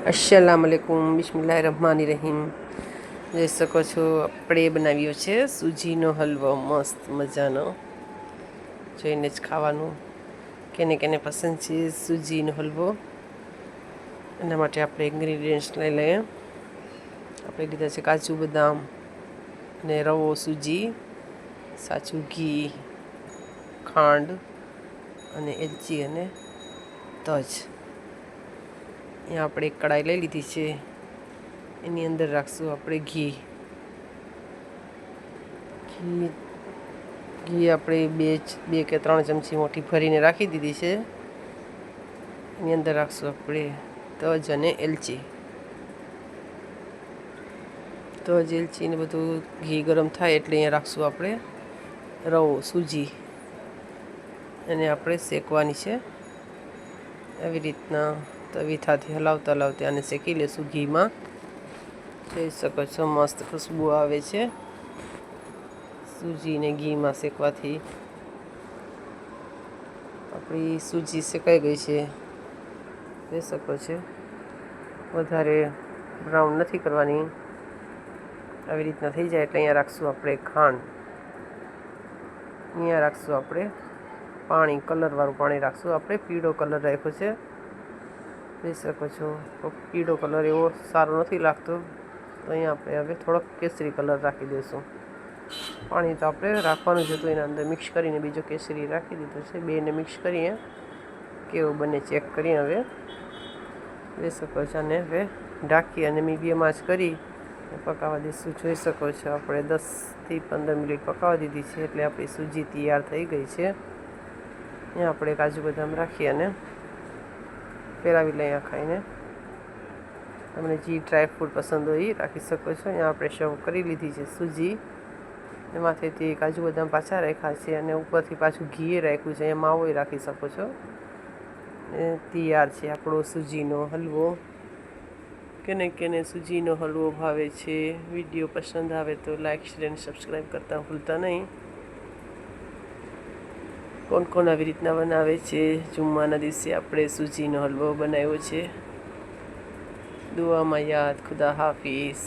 अस्सलामुअलैकुम बिस्मिल्लाहिर्रहमानिर्रहीम। જોઈ શકો છો આપણે બનાવ્યો છે સૂજીનો હલવો, મસ્ત મજાનો. જોઈને જ ખાવાનું. કેને કેને પસંદ છે સૂજીનો હલવો. એના માટે આપણે ઇન્ગ્રીડિયન્ટ્સ લઈ લઈએ. આપણે લીધા છે કાજુ બદામ અને રવો, સૂજી, સાચું ઘી, ખાંડ અને એલચી અને તજ. અહીંયા આપણે એક કડાઈ લઈ લીધી છે. એની અંદર રાખશું આપણે ઘી આપણે બે કે 3 ચમચી મોટી ભરીને રાખી દીધી છે. એની અંદર રાખશું આપણે તજ અને એલચી. તજ, એલચી ને બધું ઘી ગરમ થાય એટલે અહીંયા રાખશું આપણે રવો, સૂજી. એને આપણે શેકવાની છે. આવી રીતના તવીથાથી હલાવતા આને શેકી લેશું ઘીમાં. જોઈ શકો છો મસ્ત ખુશ્બુ આવે છે સૂજીને ઘીમાં શેકવાથી. આપણી સૂજી શેકાઈ ગઈ છે, જોઈ શકો છો. વધારે બ્રાઉન નથી કરવાની. આવી રીતના થઈ જાય એટલે અહીંયા રાખશું આપણે ખાંડ. અહીંયા રાખશું આપણે પાણી, કલરવાળું પાણી રાખશું. આપણે પીળો કલર રાખ્યો છે, જોઈ શકો છો. પીળો કલર એવો સારો નથી લાગતો, તો અહીંયા આપણે હવે થોડોક કેસરી કલર રાખી દઈશું. પાણી તો આપણે રાખવાનું જ હતું, એના અંદર મિક્સ કરીને બીજો કેસરી રાખી દીધો છે. બેને મિક્સ કરીએ કેવું બને ચેક કરીએ. હવે જોઈ શકો છો. અને હવે ઢાંકી અને મીડિયમ આંચ કરી પકાવવા દઈશું. જોઈ શકો છો આપણે 10 થી 15 મિનિટ પકાવવા દીધી છે, એટલે આપણી સૂજી તૈયાર થઈ ગઈ છે. અહીંયા આપણે કાજુ બદામ રાખી અને ફેરવી લઈએ ખાઈને. તમને જે ડ્રાય ફ્રૂટ પસંદ હોય એ રાખી શકો છો. અહીંયા આપણે સર્વ કરી લીધી છે સૂજી. એમાંથીથી કાજુ બદામ પાછા રાખ્યા છે અને ઉપરથી પાછું ઘી રાખ્યું છે. અહીંયા માવો રાખી શકો છો. તૈયાર છે આપણો સૂજીનો હલવો. કેને સૂજીનો હલવો ભાવે છે. વિડીયો પસંદ આવે તો લાઈક, શેર અને સબસ્ક્રાઈબ કરતા ભૂલતા નહીં. કોણ આવી રીતના બનાવે છે. જુમ્માના દિવસે આપણે સૂજીનો હલવો બનાવ્યો છે. દુઆમાં યાદ. ખુદા હાફિઝ.